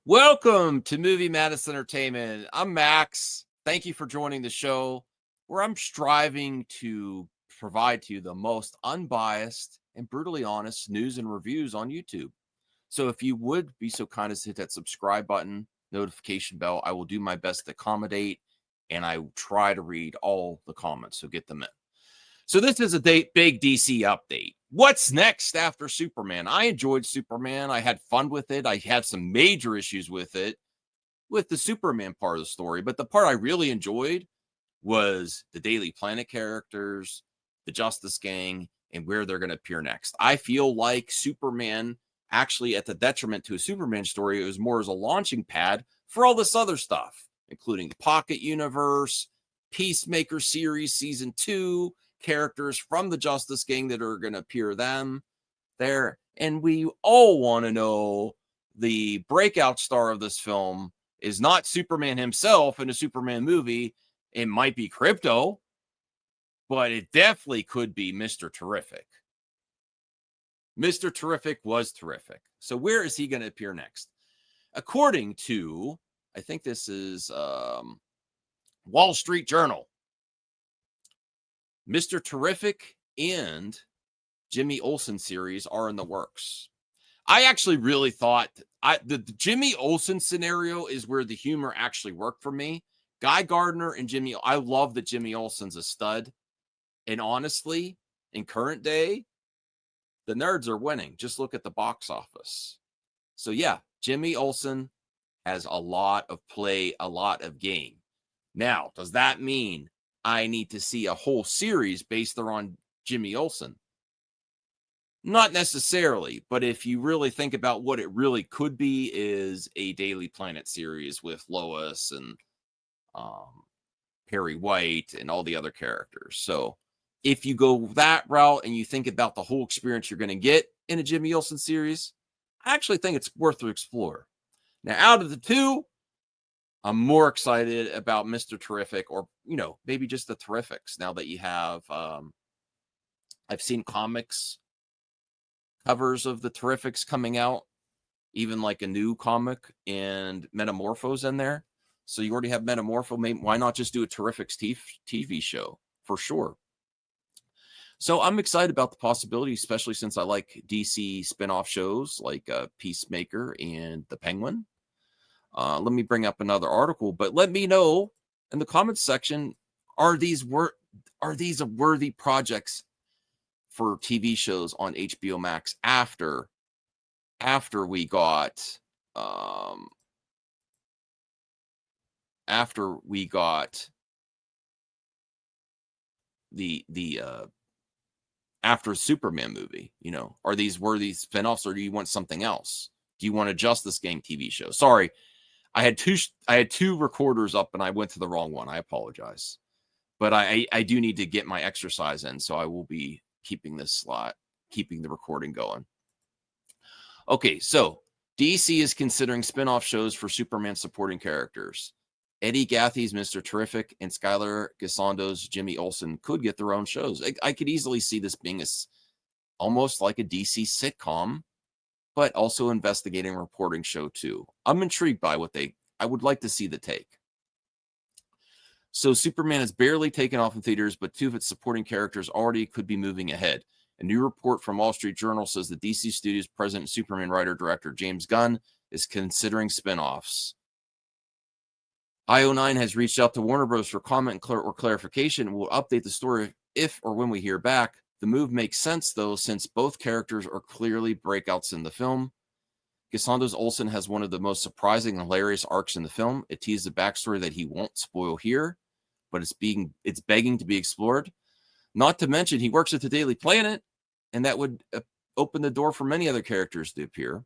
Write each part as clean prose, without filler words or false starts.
Welcome to Movie Madness Entertainment. I'm Max. Thank you for joining the show where I'm striving to provide to you the most unbiased and brutally honest news and reviews on YouTube. So if you would be so kind as to hit that subscribe button, notification bell, I will do my best to accommodate, and I try to read all the comments, so get them in. So this is a big DC update. What's next after Superman? I enjoyed Superman. I had fun with it. I had some major issues with it, with the Superman part of the story. But the part I really enjoyed was the Daily Planet characters, the Justice Gang, and where they're going to appear next. I feel like Superman, actually at the detriment to a Superman story, it was more as a launching pad for all this other stuff, including the Pocket Universe, Peacemaker series, season 2, characters from the Justice Gang that are going to appear there. And we all want to know the breakout star of this film is not Superman himself in a Superman movie. It might be Krypto, but it definitely could be Mr. Terrific. Mr. Terrific was terrific. So where is he going to appear next? According to, I think this is Wall Street Journal, Mr. Terrific and Jimmy Olsen series are in the works. I actually really thought the Jimmy Olsen scenario is where the humor actually worked for me. Guy Gardner and Jimmy, I love that Jimmy Olsen's a stud. And honestly, in current day, the nerds are winning. Just look at the box office. So yeah, Jimmy Olsen has a lot of play, a lot of game. Now, does that mean I need to see a whole series based around Jimmy Olsen? Not necessarily, but if you really think about what it really could be is a Daily Planet series with Lois and Perry White and all the other characters. So if you go that route and you think about the whole experience you're going to get in a Jimmy Olsen series, I actually think it's worth to explore. Now, out of the two, I'm more excited about Mr. Terrific, or, maybe just the Terrifics, now that you have, I've seen comics covers of the Terrifics coming out, even like a new comic and Metamorpho's in there. So you already have Metamorpho. Maybe, why not just do a Terrifics TV show? For sure. So I'm excited about the possibility, especially since I like DC spinoff shows like Peacemaker and The Penguin. Let me bring up another article, but let me know in the comments section, are these worthy projects for TV shows on HBO Max after we got the after Superman movie? Are these worthy spinoffs, or do you want something else? Do you want a Justice Gang TV show? Sorry, I had two recorders up and I went to the wrong one. I apologize. But I do need to get my exercise in, so I will be keeping the recording going. Okay, so DC is considering spin-off shows for Superman supporting characters. Eddie Gathie's Mr. Terrific and Skylar Gisando's Jimmy Olsen could get their own shows. I could easily see this being almost like a DC sitcom, but also investigating reporting show too. I'm intrigued by I would like to see the take. So Superman has barely taken off in theaters, but two of its supporting characters already could be moving ahead. A new report from Wall Street Journal says that DC Studios president and Superman writer-director James Gunn is considering spinoffs. IO9 has reached out to Warner Bros. For comment or clarification and will update the story if or when we hear back. The move makes sense, though, since both characters are clearly breakouts in the film. Gisando's Olsen has one of the most surprising and hilarious arcs in the film. It teases a backstory that he won't spoil here, but it's begging to be explored. Not to mention, he works at the Daily Planet, and that would open the door for many other characters to appear.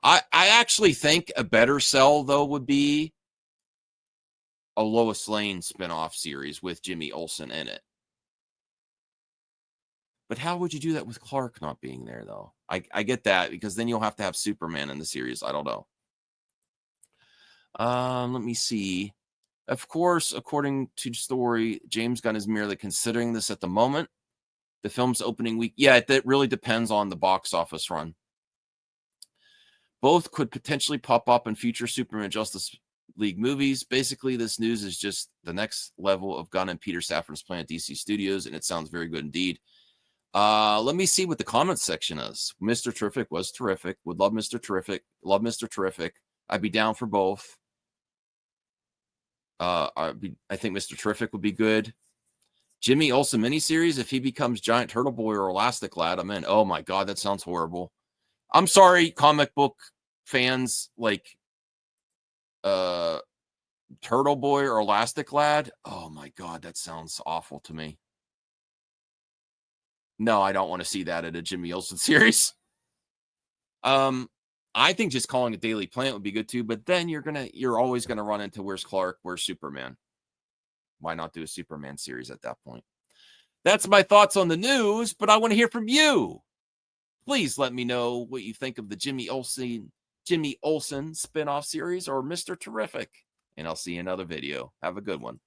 I actually think a better sell, though, would be a Lois Lane spinoff series with Jimmy Olsen in it. But how would you do that with Clark not being there, though? I get that, because then you'll have to have Superman in the series. I don't know. Let me see. Of course, according to the story, James Gunn is merely considering this at the moment. The film's opening week. Yeah, that really depends on the box office run. Both could potentially pop up in future Superman Justice League movies. Basically, this news is just the next level of Gunn and Peter Safran's plan at DC Studios, and it sounds very good indeed. Let me see what the comments section is. Mr. Terrific was terrific. Would love Mr. Terrific. Love Mr. Terrific. I'd be down for both. I think Mr. Terrific would be good. Jimmy Olsen miniseries, if he becomes Giant Turtle Boy or Elastic Lad, I'm in. Oh my God, that sounds horrible. I'm sorry, comic book fans, like Turtle Boy or Elastic Lad. Oh my God, that sounds awful to me. No, I don't want to see that in a Jimmy Olsen series. I think just calling it Daily Planet would be good too, but then you're always gonna run into where's Clark, where's Superman. Why not do a Superman series at that point? That's my thoughts on the news, but I want to hear from you. Please let me know what you think of the Jimmy Olsen spinoff series or Mr. Terrific. And I'll see you in another video. Have a good one.